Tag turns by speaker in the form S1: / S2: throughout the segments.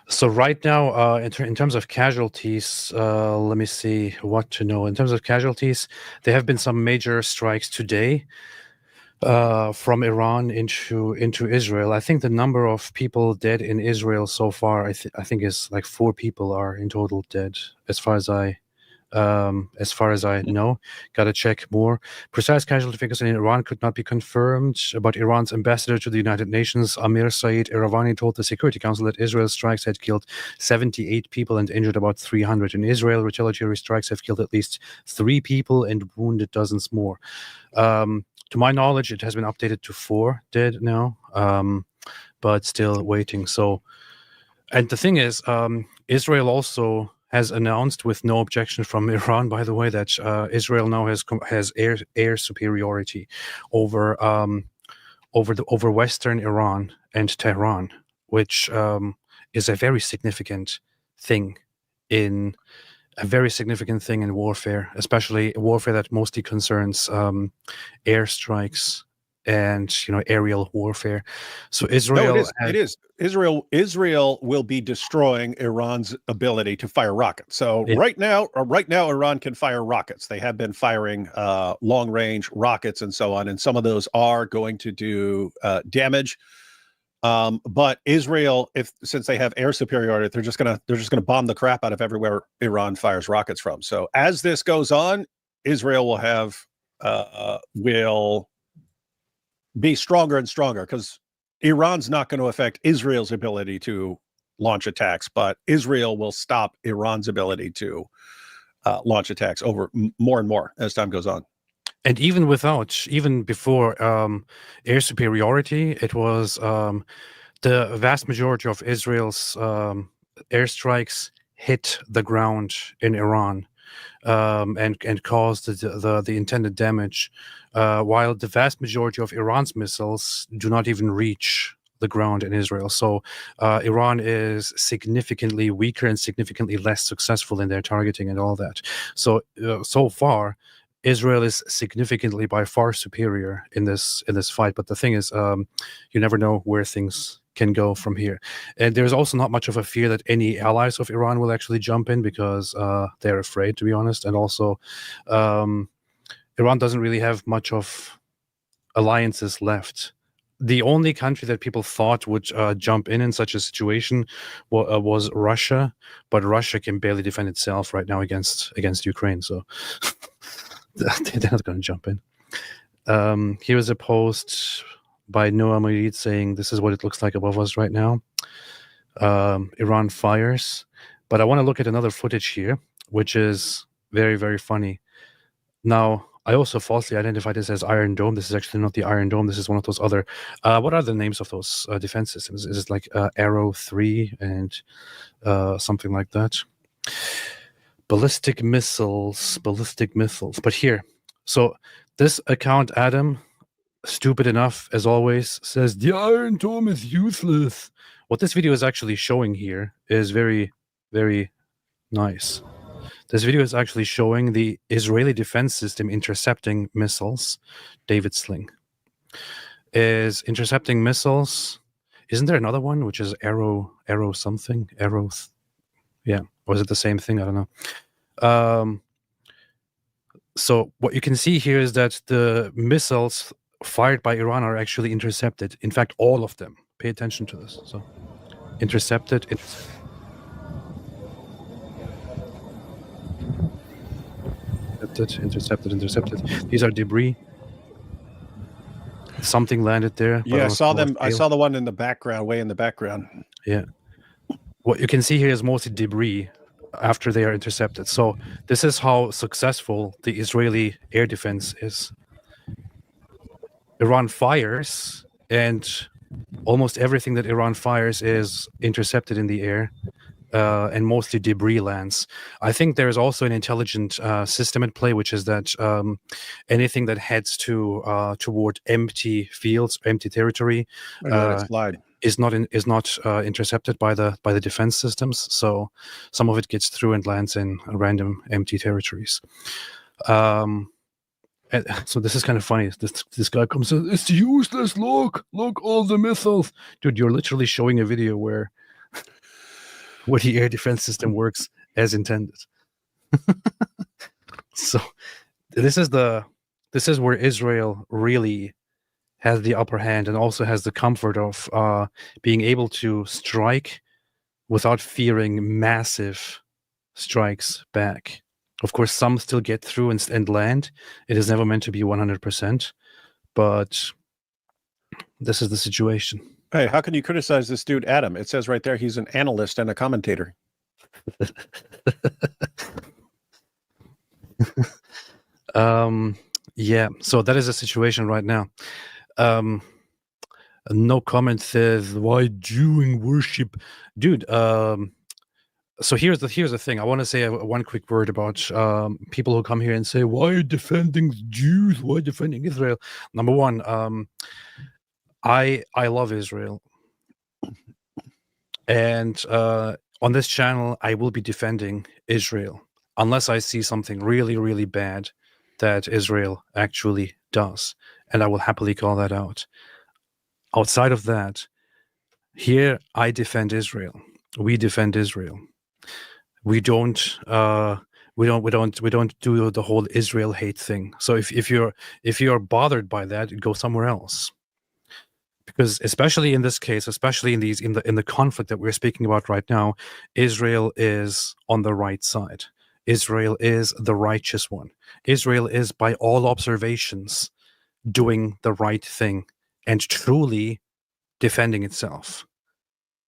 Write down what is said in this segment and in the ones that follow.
S1: So right now, in terms of casualties, let me see what to know. In terms of casualties, there have been some major strikes today from Iran into Israel. I think the number of people dead in Israel so far, I think is like 4 people are in total dead, as far as I know. Gotta check more. Precise casualty figures in Iran could not be confirmed, but Iran's ambassador to the United Nations, Amir Saeed Iravani, told the Security Council that Israel's strikes had killed 78 people and injured about 300. In Israel, retaliatory strikes have killed at least 3 people and wounded dozens more. To my knowledge, it has been updated to 4 dead now, but still waiting. So, and the thing is, Israel also has announced, with no objection from Iran, by the way, that Israel now has air superiority over Western Iran and Tehran, which is a very significant thing in warfare, especially warfare that mostly concerns airstrikes and aerial warfare. So Israel,
S2: no, it is. Israel will be destroying Iran's ability to fire rockets. So
S1: yeah.
S2: right now, Iran can fire rockets. They have been firing long-range rockets and so on, and some of those are going to do damage. But Israel, since they have air superiority, they're just gonna bomb the crap out of everywhere Iran fires rockets from. So as this goes on, Israel will be stronger and stronger, because Iran's not going to affect Israel's ability to launch attacks, but Israel will stop Iran's ability to launch attacks over more and more as time goes on.
S1: And even before air superiority, it was the vast majority of Israel's airstrikes hit the ground in Iran and caused the intended damage, while the vast majority of Iran's missiles do not even reach the ground in Israel. So Iran is significantly weaker and significantly less successful in their targeting and all that. So so far, Israel is significantly by far superior in this fight. But the thing is, you never know where things can go from here. And there's also not much of a fear that any allies of Iran will actually jump in, because they're afraid, to be honest. And also, Iran doesn't really have much of alliances left. The only country that people thought would jump in such a situation was Russia, but Russia can barely defend itself right now against Ukraine, so they're not going to jump in. Here is a post by Noah Murid saying, "This is what it looks like above us right now. Iran fires." But I want to look at another footage here, which is very, very funny. Now, I also falsely identified this as Iron Dome. This is actually not the Iron Dome. This is one of those other... what are the names of those defense systems? Is it like Arrow 3 and something like that? Ballistic missiles. But here, so this account, Adam, stupid enough as always, says the Iron Dome is useless. What this video is actually showing here is very, very nice. This video is actually showing the Israeli defense system intercepting missiles. David Sling is intercepting missiles. Isn't there another one which is Arrow something? Yeah, or is it the same thing? I don't know. So what you can see here is that the missiles fired by Iran are actually intercepted. In fact, all of them. Pay attention to this. So intercepted. Intercepted. These are debris. Something landed there.
S2: Yeah, I saw them. I saw the one in the background, way in the background.
S1: Yeah. What you can see here is mostly debris after they are intercepted. So this is how successful the Israeli air defense is. Iran fires, and almost everything that Iran fires is intercepted in the air. And mostly debris lands. I think there is also an intelligent system at play, which is that anything that heads toward empty fields, empty territory, is not intercepted by the defense systems. So some of it gets through and lands in random empty territories. And so this is kind of funny. This guy comes and says, "It's useless. Look all the missiles, dude." You're literally showing a video where where the air defense system works as intended. So this is where Israel really has the upper hand and also has the comfort of being able to strike without fearing massive strikes back. Of course, some still get through and land. It is never meant to be 100%, but this is the situation.
S2: Hey, how can you criticize this dude, Adam? It says right there he's an analyst and a commentator.
S1: Yeah, so that is the situation right now. No comment says, why Jewing worship? Dude, so here's the thing. I want to say one quick word about people who come here and say, why are you defending Jews? Why are you defending Israel? Number one, I love Israel. And on this channel, I will be defending Israel unless I see something really, really bad that Israel actually does. And I will happily call that out. Outside of that, here I defend Israel. We defend Israel. We don't do the whole Israel hate thing. So if you're bothered by that, go somewhere else. Because especially in this case, especially in the conflict that we're speaking about right now, Israel is on the right side. Israel is the righteous one. Israel is, by all observations, doing the right thing and truly defending itself.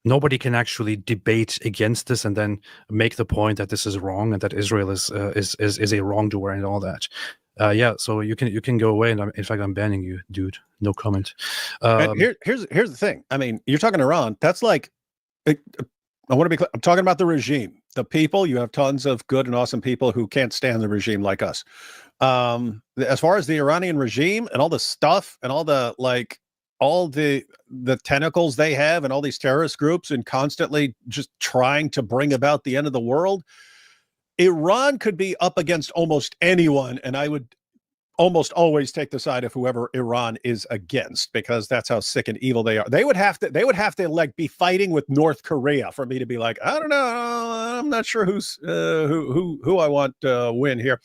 S1: Nobody can actually debate against this and then make the point that this is wrong and that Israel is a wrongdoer and all that. Yeah, so you can go away, and in fact I'm banning you, dude. No comment.
S2: Here's the thing. I mean, you're talking Iran. That's like, I want to be clear. I'm talking about the regime, the people. You have tons of good and awesome people who can't stand the regime like us. As far as the Iranian regime and all the stuff and all the tentacles they have and all these terrorist groups and constantly just trying to bring about the end of the world, Iran could be up against almost anyone, and I would almost always take the side of whoever Iran is against, because that's how sick and evil they are. They would have to like be fighting with North Korea for me to be like, I don't know, I'm not sure who's who I want to win here,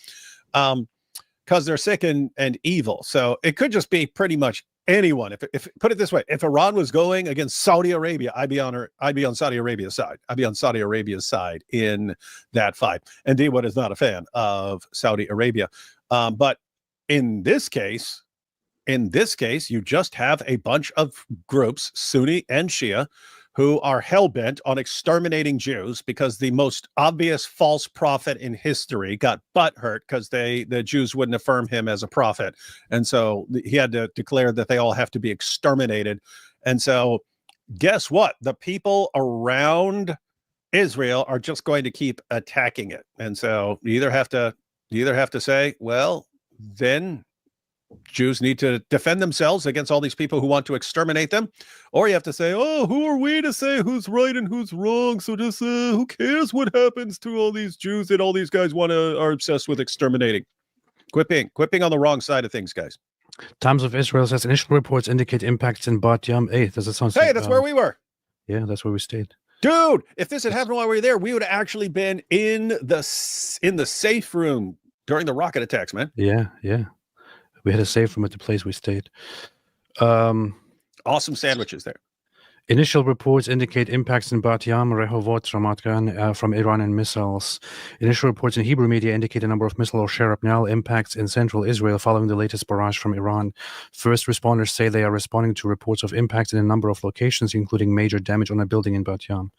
S2: because they're sick and evil. So it could just be pretty much anyone. If put it this way, if Iran was going against Saudi Arabia, I'd be on Saudi Arabia's side. I'd be on Saudi Arabia's side in that fight. And D-Wood is not a fan of Saudi Arabia. But in this case, you just have a bunch of groups, Sunni and Shia, who are hell-bent on exterminating Jews because the most obvious false prophet in history got butthurt because the Jews wouldn't affirm him as a prophet. And so he had to declare that they all have to be exterminated. And so guess what? The people around Israel are just going to keep attacking it. And so you either have to say, well, then Jews need to defend themselves against all these people who want to exterminate them, or you have to say, oh, who are we to say who's right and who's wrong? So just who cares what happens to all these Jews that all these guys are obsessed with exterminating? Quit being on the wrong side of things, guys.
S1: Times of Israel says initial reports indicate impacts in Bat Yam. Hey, does it sound?
S2: Hey, that's where we were.
S1: Yeah, that's where we stayed.
S2: Dude, if this had happened while we were there, we would have actually been in the safe room during the rocket attacks, man.
S1: Yeah. We had a safe room at the place we stayed.
S2: Awesome sandwiches there.
S1: Initial reports indicate impacts in Bat Yam, Rehovot, Ramat Gan from Iranian missiles. Initial reports in Hebrew media indicate a number of missile or shrapnel impacts in central Israel following the latest barrage from Iran. First responders say they are responding to reports of impacts in a number of locations, including major damage on a building in Bat Yam.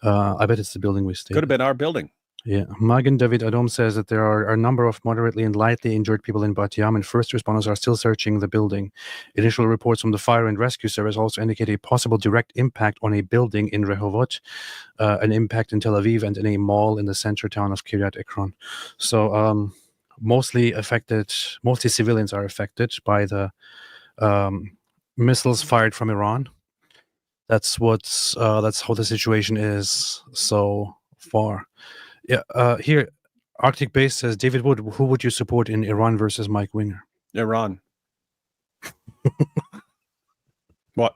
S1: I bet it's the building we stayed.
S2: Could have been our building.
S1: Yeah, Magen David Adom says that there are a number of moderately and lightly injured people in Bat Yam, and first responders are still searching the building. Initial reports from the fire and rescue service also indicate a possible direct impact on a building in Rehovot, an impact in Tel Aviv, and in a mall in the center town of Kiryat Ekron. So mostly civilians are affected by the missiles fired from Iran. That's how the situation is so far. Yeah, here, Arctic Base says, David Wood, who would you support in Iran versus Mike Winger?
S2: Iran. What?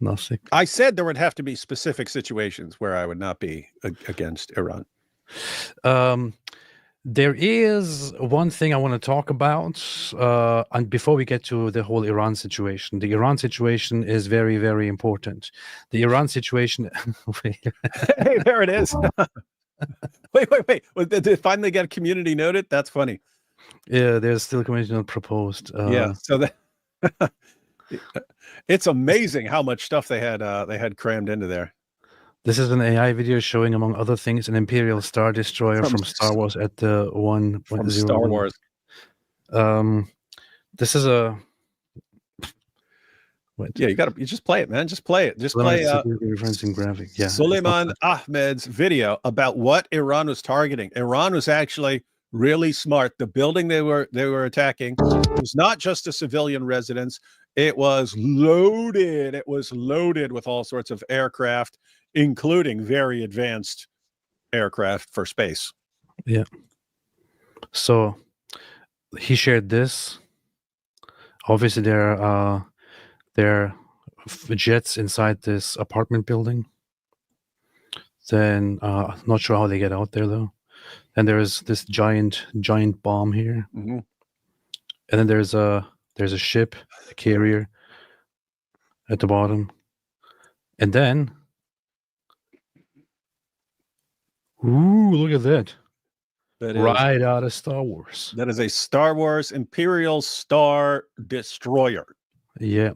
S1: Nothing.
S2: I said there would have to be specific situations where I would not be against Iran.
S1: There is one thing I want to talk about, and before we get to the whole Iran situation. The Iran situation is very, very important. The Iran situation.
S2: Hey, there it is. wait. Did it finally get community noted? That's funny.
S1: Yeah, there's still community note proposed.
S2: Yeah, so that it's amazing how much stuff they had crammed into there.
S1: This is an AI video showing, among other things, an Imperial Star Destroyer from Star Wars at the 1.0.
S2: From Star Wars.
S1: This is a. Wait.
S2: Yeah, you just play it, man. Just play it. Just play
S1: referencing graphic. Yeah,
S2: Suleiman Ahmed's video about what Iran was targeting. Iran was actually really smart. The building they were attacking was not just a civilian residence. It was loaded. It was loaded with all sorts of aircraft, including very advanced aircraft for space.
S1: Yeah. So he shared this. Obviously, there are jets inside this apartment building. Then not sure how they get out there though. And there's this giant bomb here.
S2: Mm-hmm.
S1: And then there's a ship, a carrier at the bottom. And then look at that.
S2: That
S1: right out of Star Wars.
S2: That is a Star Wars Imperial Star Destroyer.
S1: Yeah.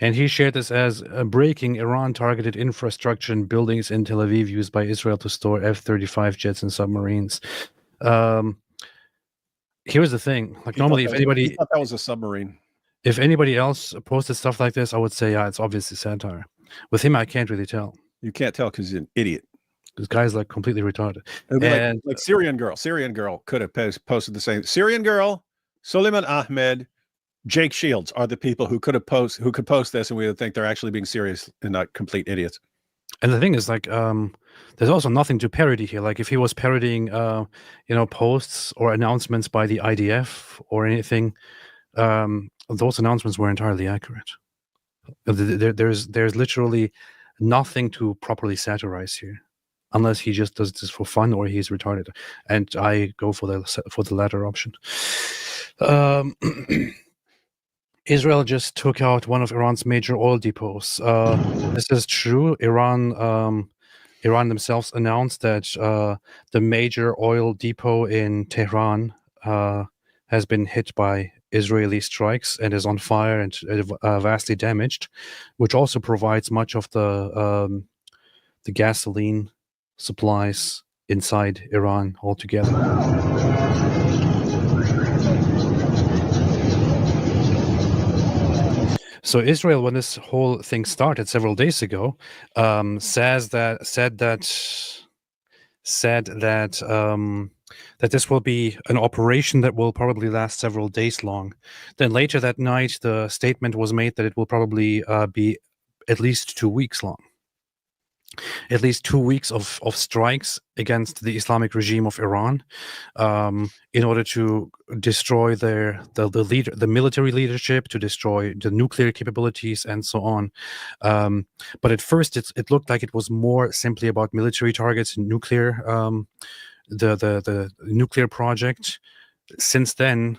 S1: And he shared this as breaking Iran-targeted infrastructure and buildings in Tel Aviv used by Israel to store F-35 jets and submarines. Here's the thing. Like normally, if anybody...
S2: thought that was a submarine.
S1: If anybody else posted stuff like this, I would say, yeah, it's obviously satire. With him, I can't really tell.
S2: You can't tell because he's an idiot.
S1: This guy's like completely retarded.
S2: And like Syrian girl could have posted the same. Syrian girl, Suleiman Ahmed, Jake Shields are the people who could post this, and we would think they're actually being serious and not complete idiots.
S1: And the thing is, like, there's also nothing to parody here. Like, if he was parodying, posts or announcements by the IDF or anything, those announcements were entirely accurate. There's literally nothing to properly satirize here, unless he just does this for fun or he's retarded. And I go for the latter option. Israel just took out one of Iran's major oil depots. This is true. Iran themselves announced that the major oil depot in Tehran has been hit by Israeli strikes and is on fire and vastly damaged, which also provides much of the gasoline supplies inside Iran altogether. So Israel, when this whole thing started several days ago, said that this will be an operation that will probably last several days long. Then later that night, the statement was made that it will probably be at least 2 weeks long. At least 2 weeks of strikes against the Islamic regime of Iran, in order to destroy the military leadership, to destroy the nuclear capabilities, and so on. But at first, it looked like it was more simply about military targets and nuclear, the nuclear project. Since then,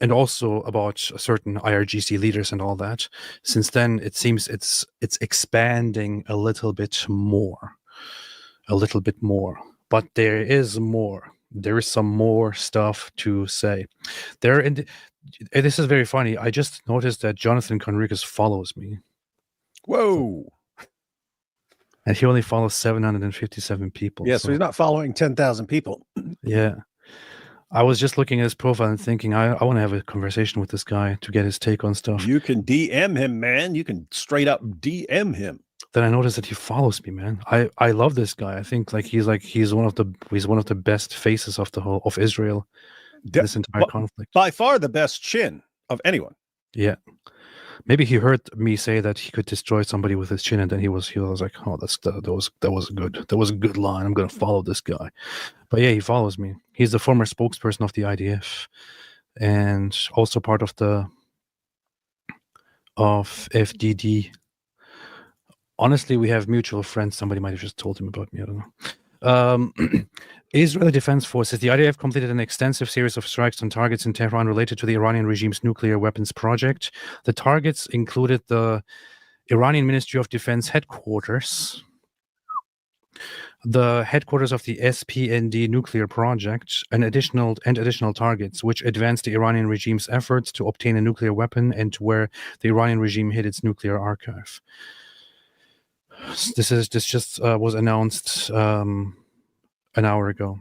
S1: and also about certain IRGC leaders and all that. Since then, it seems it's expanding a little bit more. But there is more. There is some more stuff to say. This is very funny. I just noticed that Jonathan Conricus follows me.
S2: Whoa!
S1: And he only follows 757 people.
S2: Yeah, so he's not following 10,000 people.
S1: Yeah. I was just looking at his profile and thinking, I want to have a conversation with this guy to get his take on stuff.
S2: You can DM him, man. You can straight up DM him.
S1: Then I noticed that he follows me, man. I love this guy. I think he's one of the best faces of Israel in this entire conflict.
S2: By far the best chin of anyone.
S1: Yeah. Maybe he heard me say that he could destroy somebody with his chin, and then he was like, "Oh, that was a good line. I'm gonna follow this guy." But yeah, he follows me. He's the former spokesperson of the IDF, and also part of FDD, Honestly, we have mutual friends. Somebody might have just told him about me. I don't know. Israeli Defense Forces, the IDF completed an extensive series of strikes on targets in Tehran related to the Iranian regime's nuclear weapons project. The targets included the Iranian Ministry of Defense headquarters, the headquarters of the SPND nuclear project, and additional targets, which advanced the Iranian regime's efforts to obtain a nuclear weapon and to where the Iranian regime hid its nuclear archive. This just was announced an hour ago.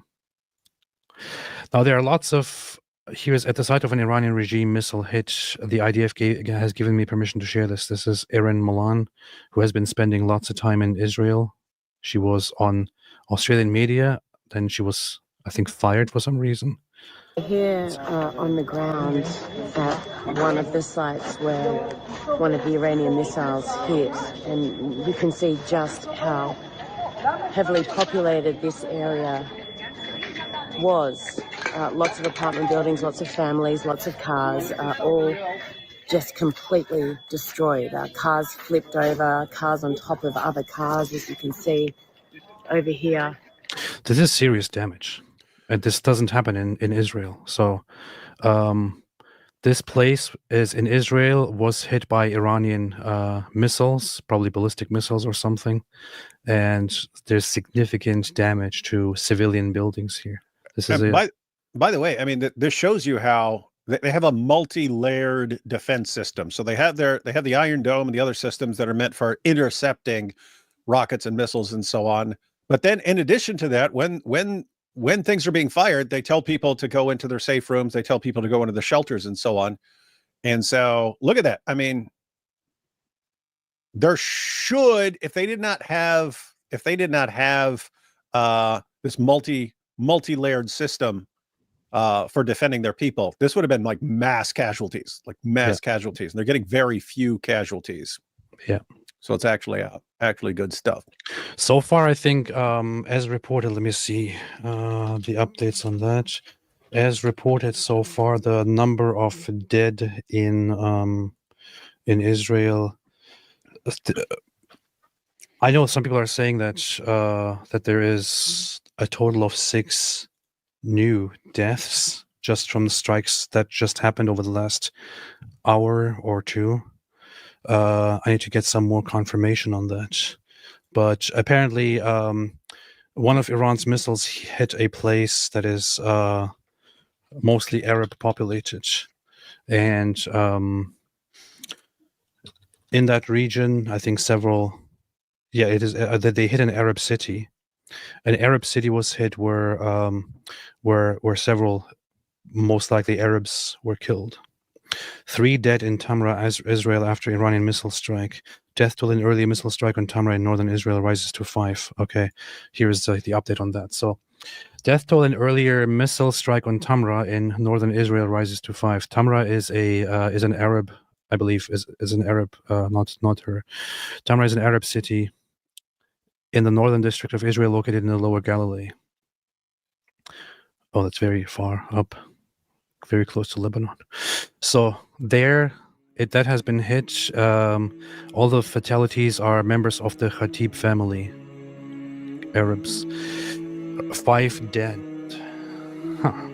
S1: Now there are lots of. Here's at the site of an Iranian regime missile hit. The IDF has given me permission to share this. This is Erin Milan, who has been spending lots of time in Israel. She was on Australian media. Then she was, I think, fired for some reason.
S3: Here on the ground at one of the sites where one of the Iranian missiles hit, and you can see just how heavily populated this area was. Lots of apartment buildings, lots of families, lots of cars, all just completely destroyed. Cars flipped over, cars on top of other cars, as you can see over here.
S1: This is serious damage. And this doesn't happen in Israel. So this place is in Israel, was hit by Iranian missiles, probably ballistic missiles or something. And there's significant damage to civilian buildings here. This is
S2: by the way, I mean, this shows you how they have a multi-layered defense system. So they have the Iron Dome and the other systems that are meant for intercepting rockets and missiles and so on. But then in addition to that, when things are being fired, they tell people to go into their safe rooms. They tell people to go into the shelters and so on. And so look at that. I mean, there should, if they did not have this multi-layered system for defending their people, this would have been like mass casualties. And they're getting very few casualties.
S1: Yeah.
S2: So it's actually good stuff.
S1: So far, I think, as reported, let me see the updates on that. As reported so far, the number of dead in Israel. I know some people are saying that that there is a total of 6 new deaths just from the strikes that just happened over the last hour or two. I need to get some more confirmation on that. But apparently, one of Iran's missiles hit a place that is mostly Arab populated. And in that region, I think it is that they hit an Arab city. An Arab city was hit where several, most likely Arabs, were killed. 3 dead in Tamra, Israel, after Iranian missile strike. Death toll in early missile strike on Tamra in northern Israel rises to 5. Okay, here's the update on that. So, death toll in earlier missile strike on Tamra in northern Israel rises to 5. Tamra is an Arab, I believe, is an Arab, not her. Tamra is an Arab city in the northern district of Israel, located in the Lower Galilee. Oh, that's very far up, very close to Lebanon. So there, that has been hit. All the fatalities are members of the Khatib family, Arabs. 5 dead. Huh.